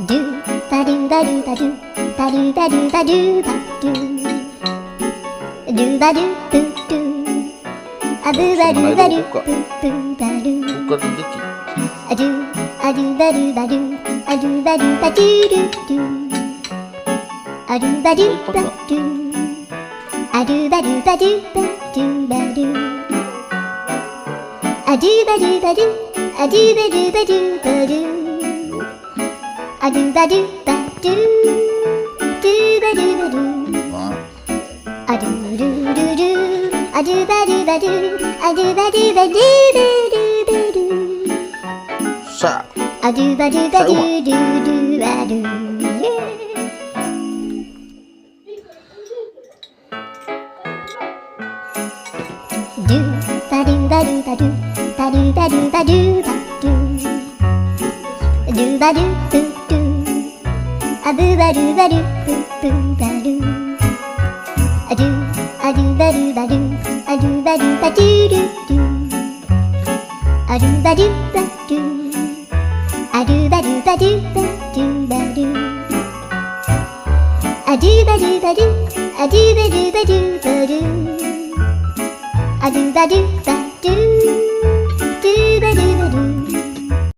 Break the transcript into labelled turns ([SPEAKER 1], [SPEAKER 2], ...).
[SPEAKER 1] do ba do ba do ba do ba do ba do ba do ba do ba do boo do a boo ba do ba do boo boo ba do a do ba do ba do a do ba do ba do do do a do ba do ba do a do ba do ba do ba do ba do a do ba do ba do a do ba do ba do ba do a do ba do ba do do ba do ba do a do do do do a do ba do ba do a do ba do ba do do do ba do
[SPEAKER 2] sa
[SPEAKER 1] a do ba do ba do do do ba do do ba do ba do ba do ba do ba do ba do ba do ba do boo do a boo ba do ba do boo boo ba do a do ba do ba do a do ba do ba do do do a do ba do ba do a do ba do ba do ba do ba do a do ba do ba do a do ba do ba do ba do a do ba do ba do